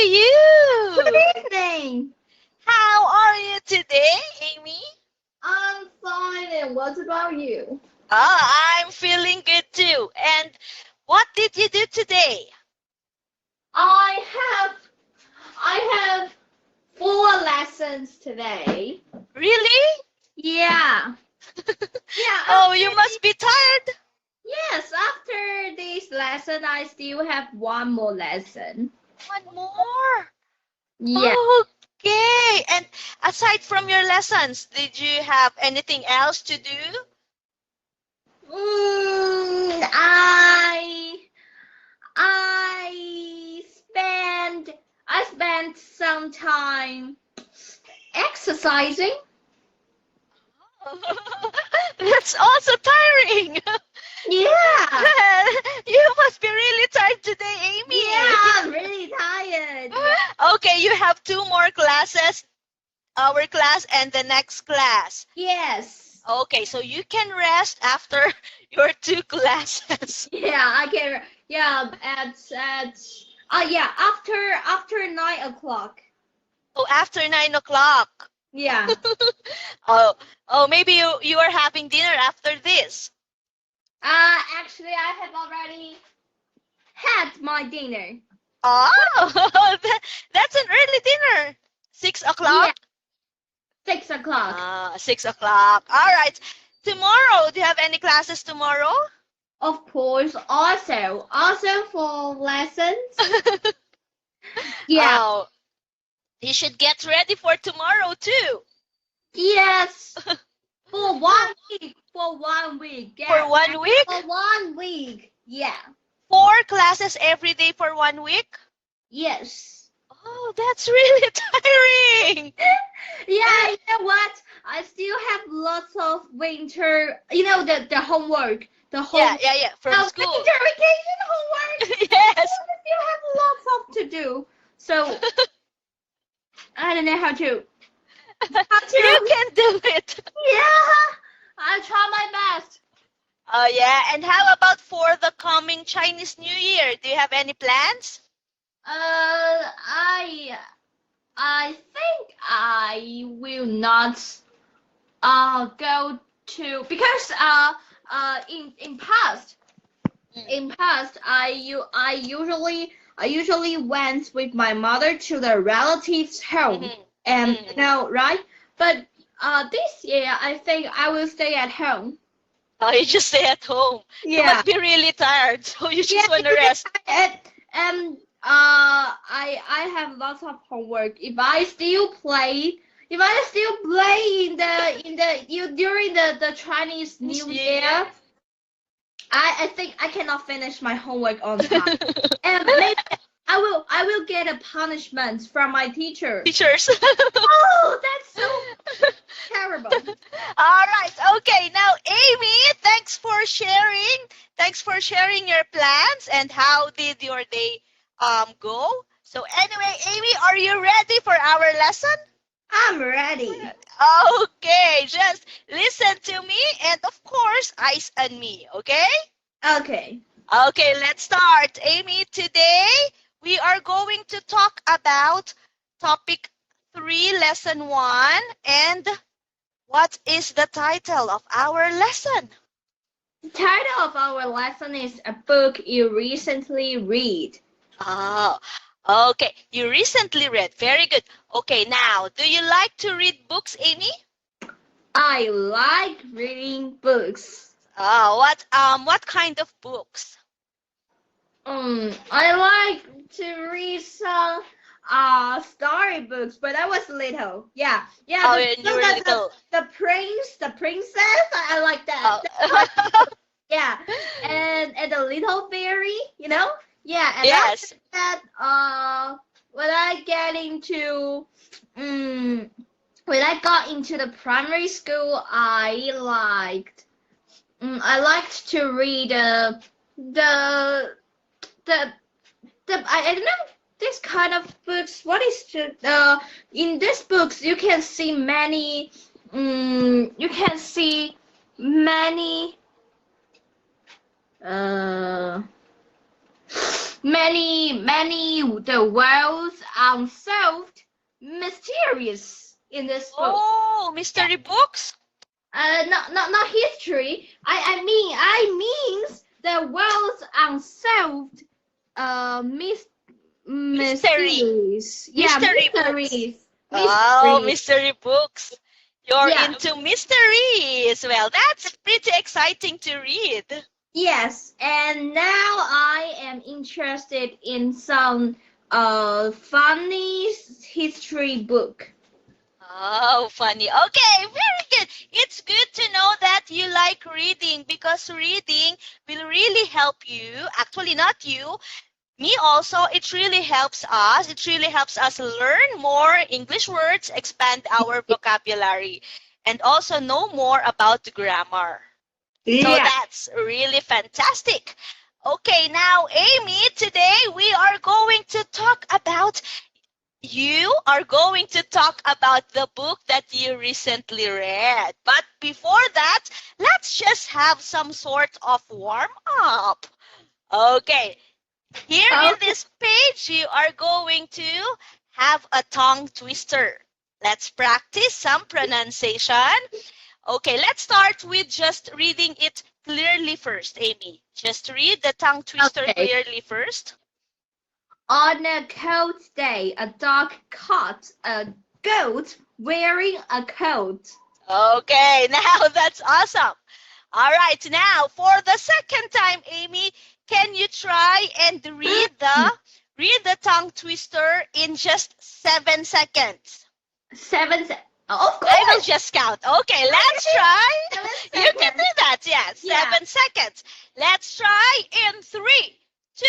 you. Good evening. How are you today, Amy? I'm fine, and what about you? I'm feeling good too. And what did you do today? I have I have 4 lessons today. Really? Yeah. Yeah, Oh, after you must be tired. yes, after this lesson I still have one more lesson. One more. Yeah. Okay. And aside from your lessons, did you have anything else to do? Mm, I I spent some time exercising. That's also tiring. Yeah. You must be really tired today, Yeah, Amy. I'm really tired. Yeah. Okay, you have 2 more classes, our class and the next class. Yes. Okay, so you can rest after your 2 classes. Yeah, I can. Yeah, yeah, after 9 o'clock. Oh, after 9 o'clock. Yeah. Oh, oh, maybe you are having dinner after this. Actually, I have already had my dinner. Oh, that's an early dinner. 6 o'clock. Yeah, 6 o'clock. 6 o'clock. All right. Tomorrow, do you have any classes tomorrow? Of course, also for lessons. Yeah. Oh, you should get ready for tomorrow too. Yes. For 1 week. For 1 week. For Yeah. 1 week? For 1 week. Yeah. 4 classes every day for 1 week? Yes. Oh, that's really tiring. Yeah, you know what? I still have lots of winter, the homework, Yeah, from school. winter vacation homework. Yes. I still have lots of to do. So I don't know how to. You can do it. Yeah, I try my best. Oh, yeah. And how about for the coming Chinese New Year? Do you have any plans? I think I will not go to because in past I usually went with my mother to the relatives home, Mm-hmm. and Mm-hmm. right, but this year I think I will stay at home. Oh, you just stay at home. You Yeah. must be really tired, so you Yeah, just want to rest. and I have lots of homework. If I still play during the Chinese New Year, I think I cannot finish my homework on time. And maybe I will get a punishment from my teacher. Teachers. Oh, that's so terrible. All right. Okay. Now, Amy, thanks for sharing. Thanks for sharing your plans and how did your day go. So anyway, Amy, are you ready for our lesson? I'm ready. Okay. Just listen to me and of course, eyes on me. Okay? Okay. Okay, let's start. Amy, today we are going to talk about topic 3, lesson 1. And what is the title of our lesson? The title of our lesson is A Book You Recently Read. Oh, okay. You recently read. Very good. Okay, now, do you like to read books, Amy? I like reading books. What kind of books? I like to read some storybooks, but I was little. Yeah. Oh, when you were little. The princess, I like that. Oh. Yeah. And the little fairy, Yeah, and Yes. after that, when I got into the primary school, I liked to read I don't know this kind of books. What is in these books you can see many many the world's unsolved mysterious in this book. Oh, Yeah. mystery books? Not history. I means the world's unsolved Mystery. mysteries. Yeah, Mystery books. mysteries. Oh, Mysteries. mystery books. You're Yeah. into mysteries. Well, that's pretty exciting to read. Yes, and now I am interested in some funny history book. Oh, funny. Okay, very good. It's good to know that you like reading because reading will really help you. Actually, not you, me also. It really helps us. It really helps us learn more English words, expand our vocabulary, and also know more about the grammar. So Yeah. that's really fantastic. Okay, now, Amy, today we are going to talk about the book that you recently read. But before that, let's just have some sort of warm up. Okay, here in Okay. this page, you are going to have a tongue twister. Let's practice some pronunciation. Okay, let's start with just reading it clearly first, Amy. Just read the tongue twister Okay. clearly first. On a cold day, a dog caught a goat wearing a coat. Okay, now that's awesome. All right, now for the second time, Amy, can you try and read the tongue twister in just 7 seconds? Seven. Of I will course. just count. Okay, let's try. 7 You can seconds. do that. Yeah, Yeah. 7 seconds. Let's try in 3, 2,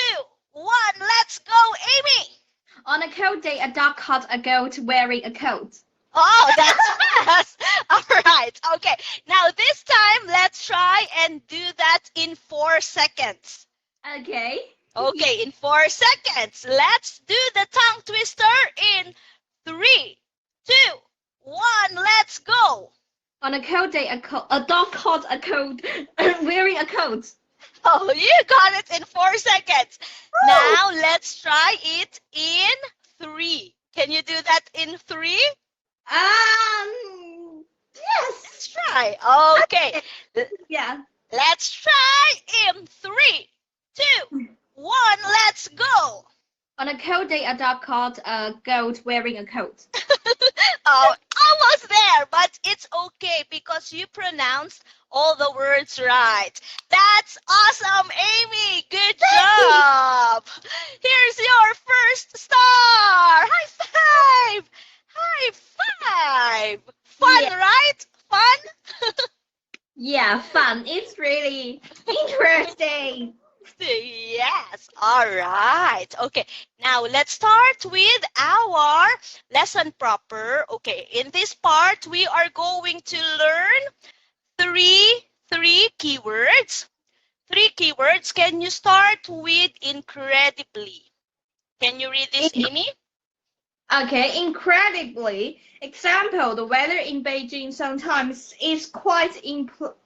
1. Let's go, Amy. On a cold day, a dog caught a goat wearing a coat. Oh, that's fast. All right. Okay. Now this time, let's try and do that in 4 seconds. Okay. Okay, in 4 seconds. Let's do the tongue twister in 3, 2, 1. Let's go. On a cold day, a dog caught a coat wearing a coat. Oh, you got it in 4 seconds. Now let's try it in 3. Can you do that in 3? Yes. Let's try. Okay. Yeah. Let's try in 3, 2, 1. Let's go. On a cold day, a dog caught a goat wearing a coat. Oh, almost there, but it's okay because you pronounced all the words right. That's awesome, Amy. Good job. Here's your first star. High five. High five. Fun, Yeah. right? Fun? Yeah, fun. It's really interesting. Yes. All right. Okay. Now let's start with our lesson proper. Okay. In this part, we are going to learn three keywords. Three keywords. Can you start with incredibly? Can you read this, Amy? Okay, incredibly. Example, the weather in Beijing sometimes is quite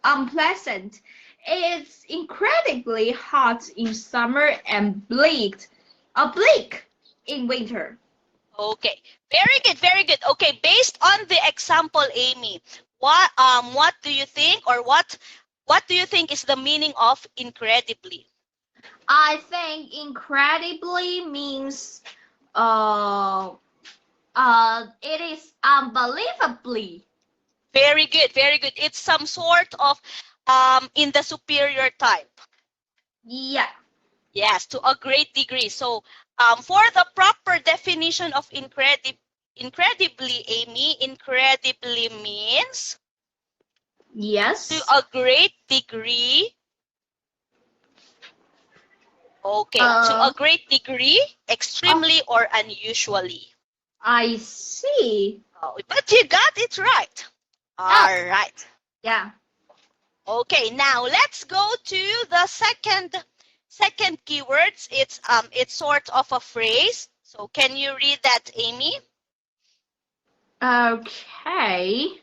unpleasant. It's incredibly hot in summer and bleak in winter. Okay. Very good. Very good. Okay. Based on the example, Amy, what do you think, or what do you think is the meaning of incredibly? I think incredibly means it is unbelievably. Very good, very good. It's some sort of in the superior type. Yeah. Yes, to a great degree. So for the proper definition of incredibly, Amy, incredibly means Yes. to a great degree. Okay, to a great degree, extremely or unusually. I see. Oh, but you got it right. All right. Yeah. Okay, now let's go to the second keywords. It's sort of a phrase. So can you read that, Amy? Okay.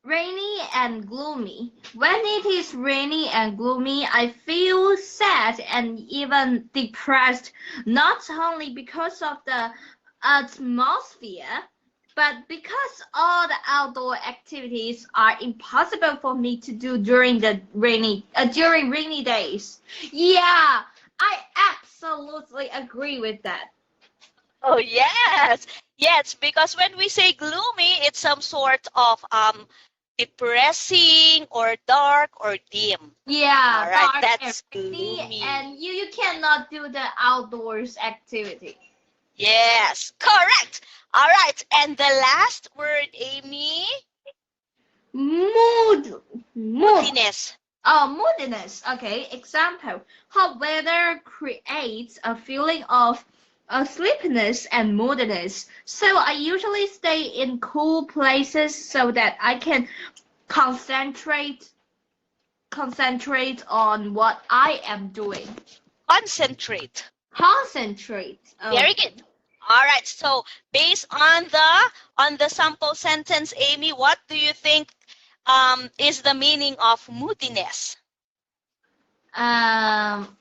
rainy and gloomy. When it is rainy and gloomy, I feel sad and even depressed, not only because of the atmosphere, but because all the outdoor activities are impossible for me to do during the during rainy days. Yeah, I absolutely agree with that. Oh, yes. Yes, because when we say gloomy, it's some sort of depressing or dark or dim. Yeah, All right, dark and that's rainy, gloomy. and you cannot do the outdoors activity. Yes, correct. All right, and the last word, Amy, Mood. moodiness. Oh, moodiness. Okay, example. Hot weather creates a feeling of sleepiness and moodiness. So I usually stay in cool places so that I can concentrate on what I am doing. Concentrate. Concentrate. Very Okay. good. All right, so based on the sample sentence, Amy, what do you think is the meaning of moodiness? Um,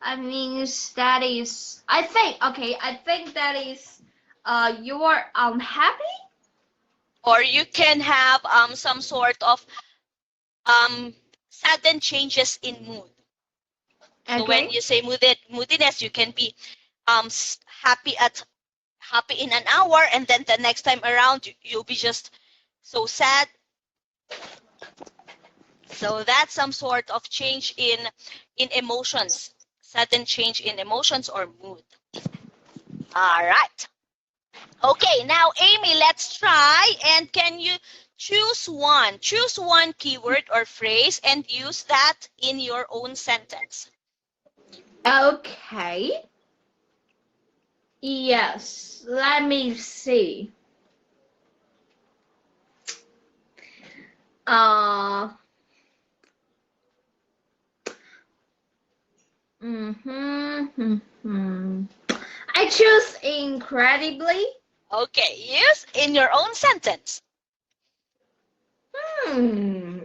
I mean that is. I think. Okay. I think that is. You're unhappy. Or you can have some sort of um, sudden changes in mood. So when Okay. you say moodiness, you can be happy in an hour, and then the next time around you'll be just so sad. So that's some sort of change in emotions, sudden change in emotions or mood. All right. Okay, now Amy, let's try. And can you choose one keyword or phrase and use that in your own sentence? Okay. Yes. Let me see. Uh. Mhm. I choose incredibly. Okay, use in your own sentence. Hmm.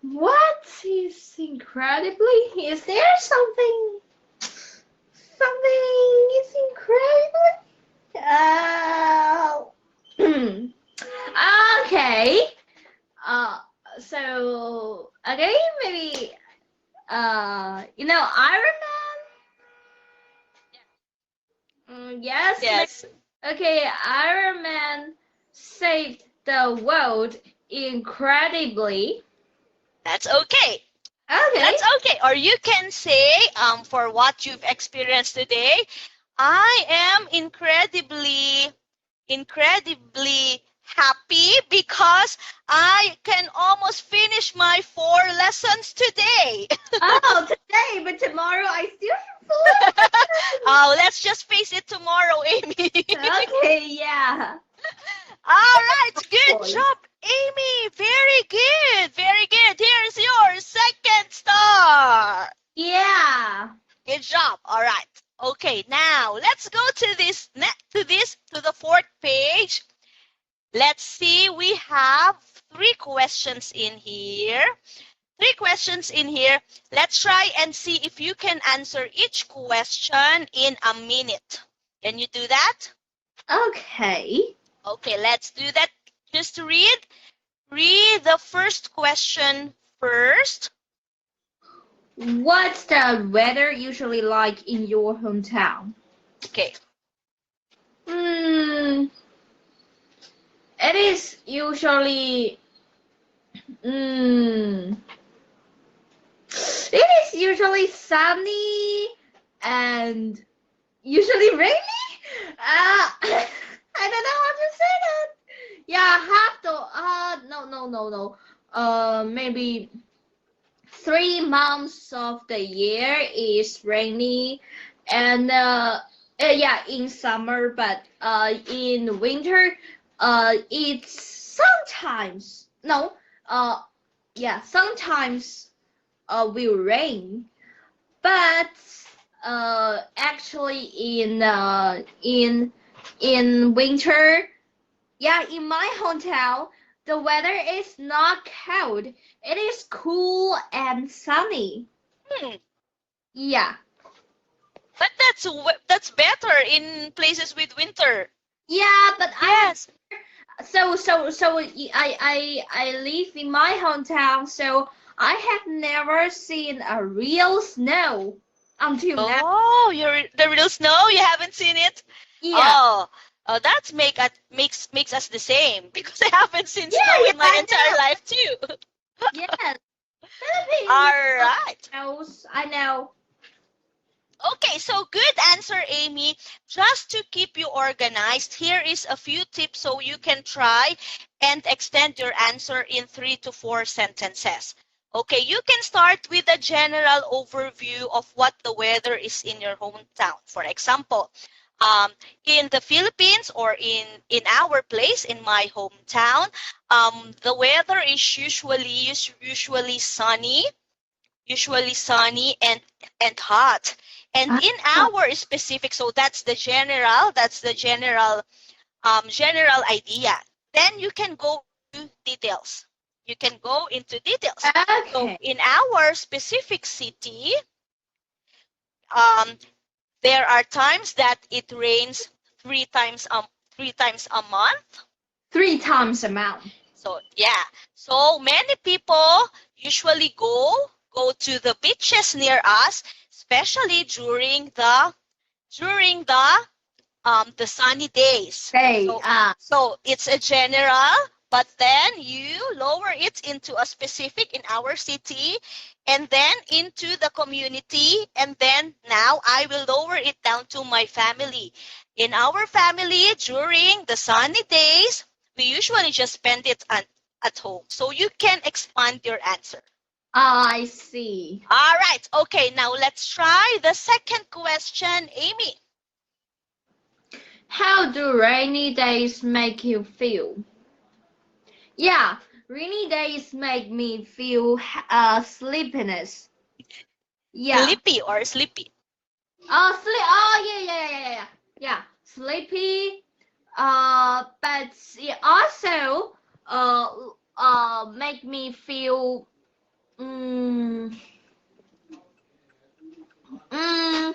What is incredibly? Is there something? Something is incredibly. Okay. Uh. So okay, maybe. Iron Man. Yes. Yes, Okay, Iron Man saved the world incredibly. that's okay. Okay. That's okay. Or you can say, for what you've experienced today, I am incredibly happy because I can almost finish my 4 lessons today. Oh, today, but tomorrow I still have Oh, let's just face it tomorrow, Amy. Okay, yeah. All right, good Boys. job, Amy. Very good, very good. Here's your second star. Yeah. Good job. All right. Okay, now let's go to the fourth page. Let's see. We have 3 questions in here. 3 questions in here. Let's try and see if you can answer each question in a minute. Can you do that? Okay. Okay, let's do that. Just read the first question first. What's the weather usually like in your hometown? Okay. Hmm. It is usually. Hmm. It is usually sunny and usually rainy. I don't know how to say that. Yeah, have to. No. Maybe 3 months of the year is rainy, and yeah, in summer, but in winter, it's sometimes no, yeah, sometimes will rain, but actually in winter, yeah, in my hometown, the weather is not cold. It is cool and sunny. Hmm. Yeah. But that's better in places with winter. Yeah, but I have Yes. I live in my hometown, so I have never seen a real snow until now. Oh, you're the real snow. You haven't seen it. Yeah. Oh, that's makes us the same because I haven't seen Yeah, snow yeah, in my I entire know. life too. Yes. Philippines All right. knows. I know. Okay, so good answer, Amy. Just to keep you organized, here is a few tips so you can try and extend your answer in 3 to 4 sentences. Okay, you can start with a general overview of what the weather is in your hometown. For example, in the Philippines or in our place, in my hometown, the weather is usually sunny and hot. And Ah, in our specific, so that's the general idea. Then you can go into details. You can go into details. So okay. in our specific city, um, there are times that it rains three times um 3 times a month. 3 times amount. So yeah, so many people usually go to the beaches near us, especially during the sunny days. Hey, So it's a general, but then you lower it into a specific in our city, and then into the community, and then now I will lower it down to my family. In our family, during the sunny days, we usually just spend it at home. So you can expand your answer. I see. All right. Okay, now let's try the second question, Amy. How do rainy days make you feel? Yeah, rainy days make me feel sleepiness. Yeah. Sleepy or sleepy? Sleep. Oh, yeah. Yeah, sleepy. But it also make me feel mm, mm,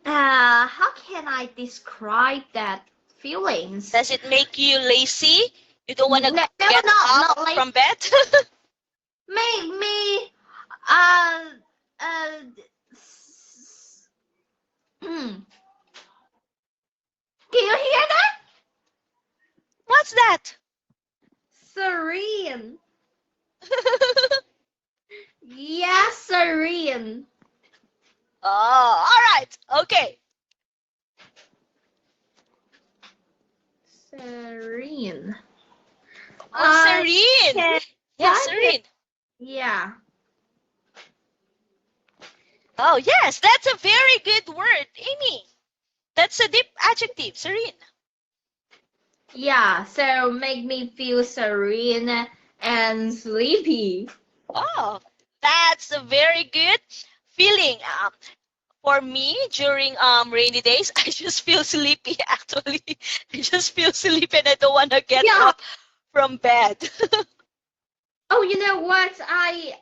how can I describe that feelings? Does it make you lazy? You don't want to No, no, get up not like from bed? make me uh uh can you hear that? What's that? Serene. Yeah, serene. Oh, all right. Okay. Serene. Oh, serene. Can Yes, type it. serene. Yeah. Oh, yes, that's a very good word, Amy. That's a deep adjective, serene. Yeah, so make me feel serene and sleepy. Oh, that's a very good feeling. For me, during rainy days, I just feel sleepy. Actually, I just feel sleepy and I don't want to get Yeah. up from bed. Oh, you know what? I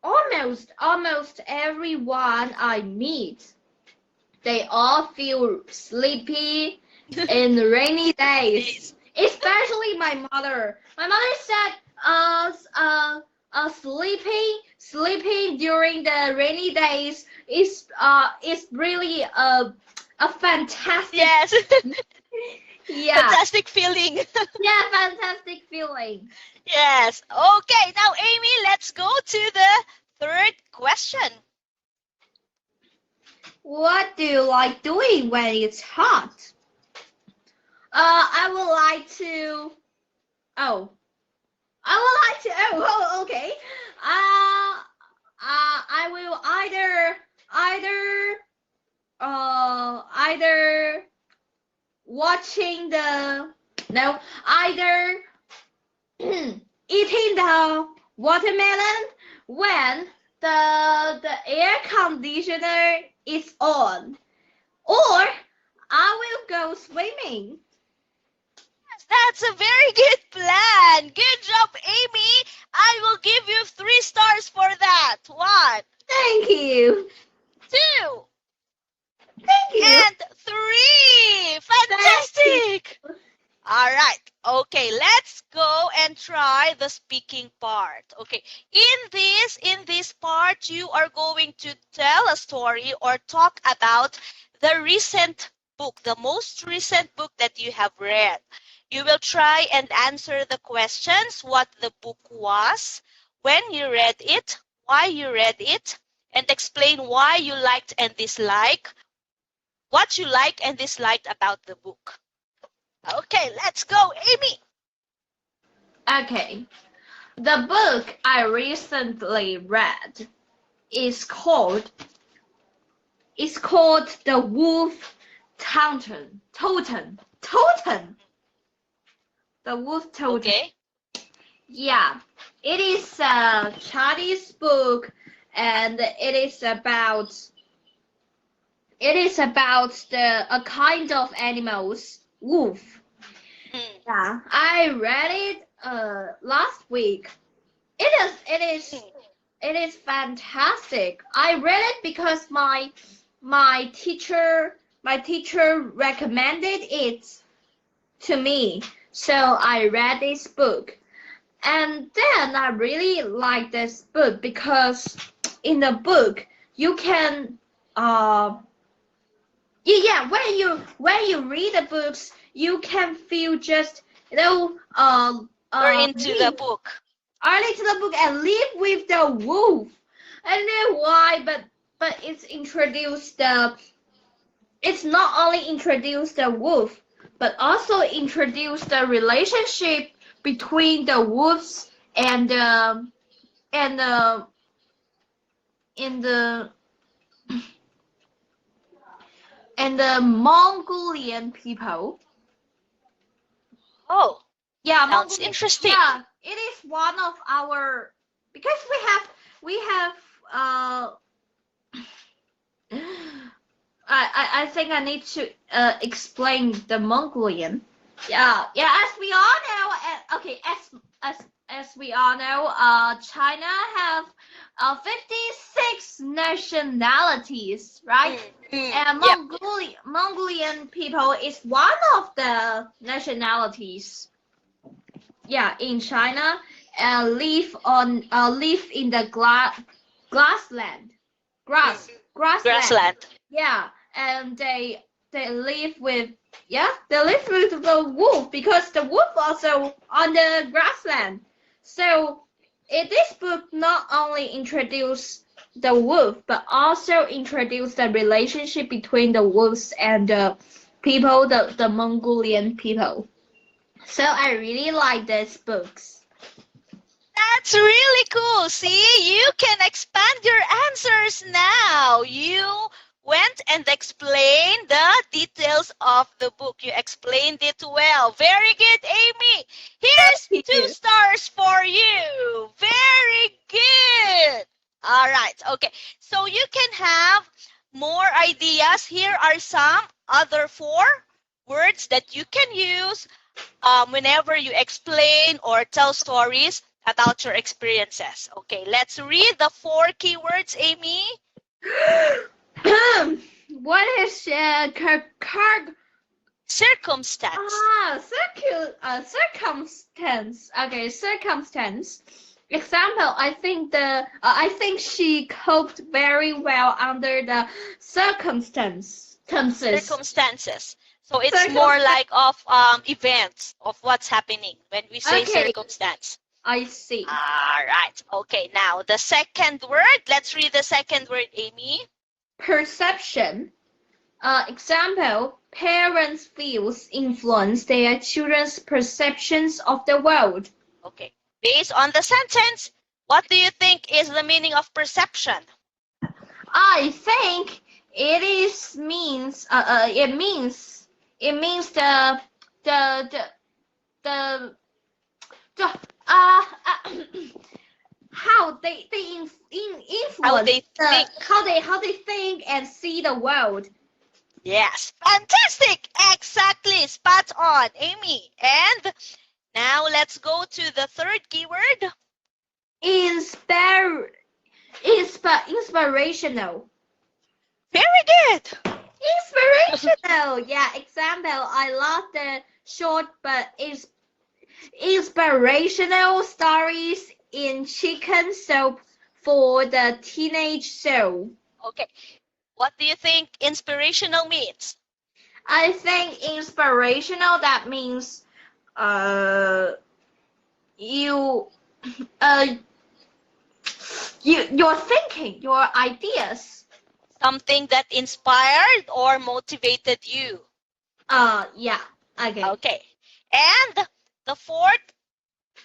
almost everyone I meet, they all feel sleepy in rainy days. Especially my mother. My mother said, sleeping during the rainy days is really a fantastic. Yes. Yeah, Fantastic feeling. yeah, fantastic feeling. Yes. Okay, now Amy, let's go to the third question. What do you like doing when it's hot? I would like to. Oh, I would like to. Okay. I will either watching the no either eating the watermelon when the air conditioner is on, or I will go swimming. That's a very good plan. Good job, Amy. I will give you 3 stars for that. 1, Thank you. 2, Thank you. and 3. Thank you. Fantastic. All right. Okay, let's go and try the speaking part. Okay. In this part, you are going to tell a story or talk about the recent book, the most recent book that you have read. You will try and answer the questions, what the book was, when you read it, why you read it, and explain why you liked and disliked, what you like and disliked about the book. Okay, let's go, Amy. Okay. The book I recently read is called The Wolf Totem. The Wolf Totem. Okay. Yeah. It is a Chinese book, and it is about a kind of animals, wolf. Yeah, I read it last week. It is fantastic. I read it because my teacher recommended it to me. So I read this book. And then I really like this book because in the book you can when you read the books you can feel just You're into the live book. early to the book and live with the wolf. I don't know why, but it's not only introduced the wolf, but also introduced the relationship between the wolves and and the in the and the Mongolian people. Oh, Yeah, sounds Mongolian. interesting. Yeah, it is one of our because we have I think I need to explain the Mongolian. Yeah, as we all know, okay, as we all know, China have 56 nationalities, right? And Yep. Mongolian people is one of the nationalities. Yeah, in China, live in the grassland, grassland. Grassland. Yeah, and they live with the wolf because the wolf also on the grassland. So this book not only introduced the wolf but also introduced the relationship between the wolves and the people, the Mongolian people. So I really like these books. That's really cool. See, you can expand your answers now. You went and explained the details of the book. You explained it well. Very good, Amy. Here's 2 stars for you. Very good. All right. Okay. So you can have more ideas. Here are some other 4 words that you can use whenever you explain or tell stories about your experiences. Okay, let's read the 4 keywords, Amy. What is Circumstance. Circumstance. Okay, circumstance. Example, I think she coped very well under the circumstances. So it's more like of events of what's happening when we say circumstance. I see. All right. Okay, now the second word. Let's read the second word, Amy. Perception. Example, parents' views influence their children's perceptions of the world. Okay. Based on the sentence, what do you think is the meaning of perception? I think it means how they How influence they think. how they think and see the world. Yes, fantastic. Exactly. Spot on, Amy. And now let's go to the third keyword. Inspire, inspirational. Very good. Inspirational. Yeah, example. I love the short but inspirational stories in Chicken Soup for the teenage soul. Okay. What do you think inspirational means? I think inspirational that means uh you uh your thinking, your ideas. Something that inspired or motivated you. Yeah. Okay. Okay. And the fourth,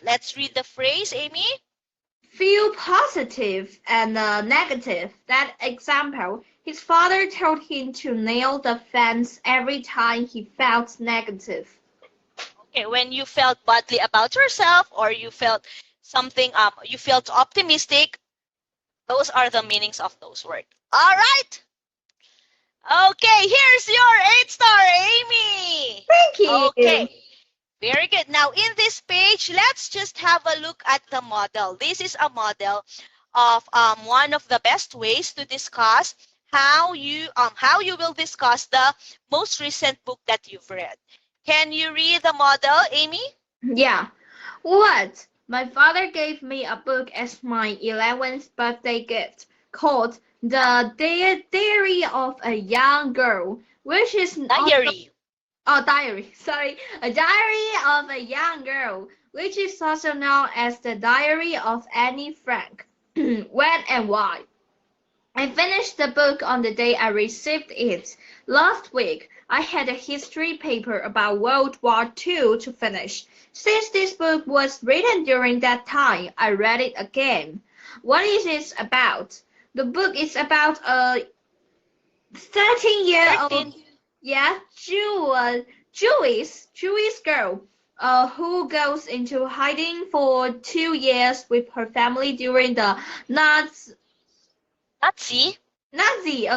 let's read the phrase, Amy. Feel positive and negative. That example, his father told him to nail the fence every time he felt negative. Okay, when you felt badly about yourself or you felt something, you felt optimistic, those are the meanings of those words. All right. Okay, here's your 8-star, Amy. Thank you. Okay, very good. Now, in this page, let's just have a look at the model. This is a model of one of the best ways to discuss how you will discuss the most recent book that you've read. Can you read the model, Amy? Yeah. What? My father gave me a book as my 11th birthday gift called The Diary of a Young Girl, which is also Diary. diary. Sorry, a diary of a young girl, which is also known as the Diary of Annie Frank. When and why? I finished the book on the day I received it. Last week, I had a history paper about World War II to finish. Since this book was written during that time, I read it again. What is it about? The book is about a 13-year-old 13. yeah, Jewish girl who goes into hiding for 2 years with her family during the Nazi Nazi. Nazi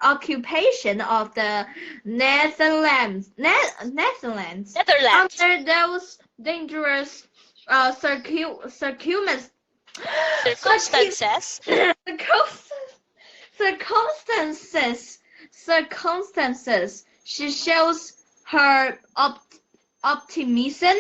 occupation of the Netherlands. Netherlands. Under those dangerous circumstances, Circumstances. circumstances, circumstances, she shows her optimism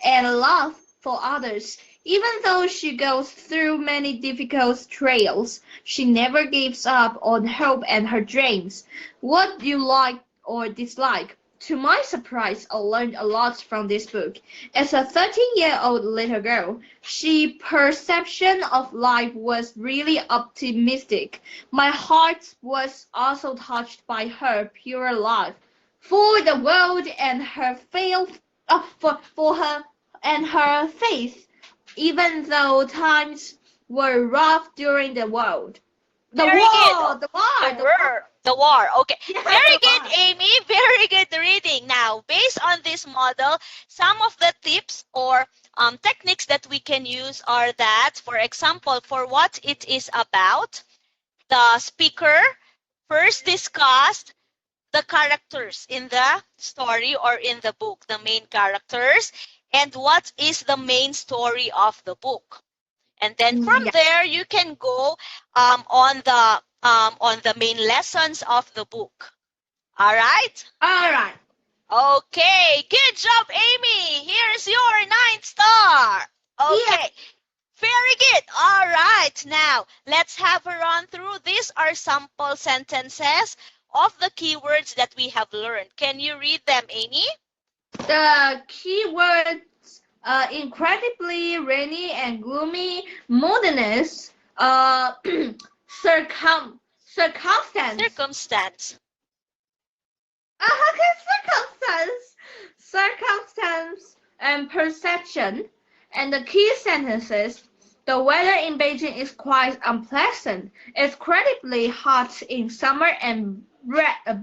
and love for others. Even though she goes through many difficult trials, she never gives up on hope and her dreams. What you like or dislike? To my surprise, I learned a lot from this book. As a 13-year-old little girl, she perception of life was really optimistic. My heart was also touched by her pure love for the world and her faith, for her and her faith, even though times were rough during the world. Very good. The war, The war. Okay. yeah, Very the good, war. Amy. Very good reading. Now, based on this model, some of the tips or techniques that we can use are that, for example, for what it is about, the speaker first discussed the characters in the story or in the book, the main characters, and what is the main story of the book. And then from Yeah. there, you can go on the main lessons of the book. All right? All right. Okay. Good job, Amy. Here's your 9-star. Yeah. Okay. Very good. All right. Now, let's have a run through. These are sample sentences of the keywords that we have learned. Can you read them, Amy? The keywords incredibly rainy and gloomy, moodiness, circumstance, Circumstance. circumstance, and perception. And the key sentences. The weather in Beijing is quite unpleasant. It's incredibly hot in summer and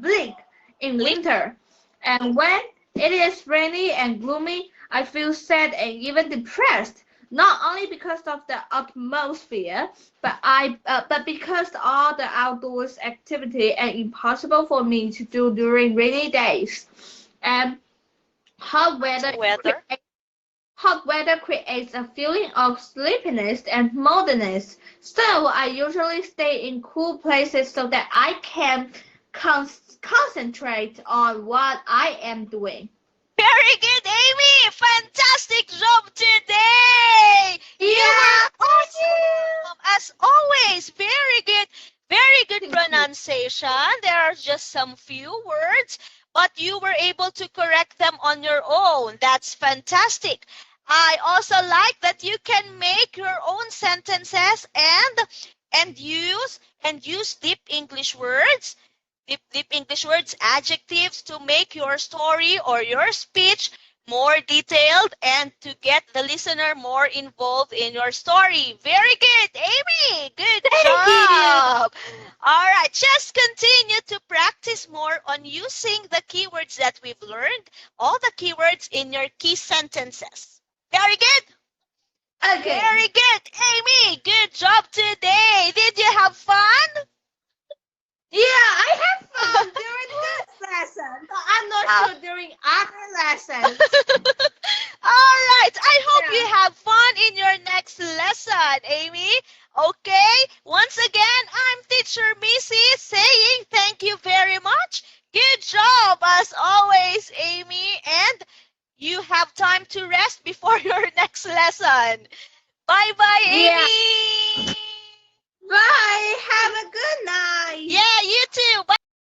bleak in winter. And when it is rainy and gloomy, I feel sad and even depressed. not only because of the atmosphere, but because all the outdoors activity and impossible for me to do during rainy days. And hot weather Weather. hot weather creates a feeling of sleepiness and moodiness. So I usually stay in cool places so that I can concentrate on what I am doing. Very good, Amy. Fantastic job today. You Yeah, were awesome. As always, very good. Very good thank you. pronunciation. There are just some few words, but you were able to correct them on your own. That's fantastic. I also like that you can make your own sentences and use deep English words, deep English words, adjectives to make your story or your speech more detailed and to get the listener more involved in your story. Very good, Amy. Good Thank you. job. All right, just continue to practice more on using the keywords that we've learned, all the keywords in your key sentences. Very good. Okay. Very good, Amy. Good job today. Did you have fun? Yeah, I have fun during this lesson, but I'm not sure during other lessons. All right. I hope Yeah. you have fun in your next lesson, Amy. Okay. Once again, I'm Teacher Missy saying thank you very much. Good job as always, Amy. And you have time to rest before your next lesson. Bye-bye, Yeah. Amy. Bye. Have a good night. Yeah, you too. Bye.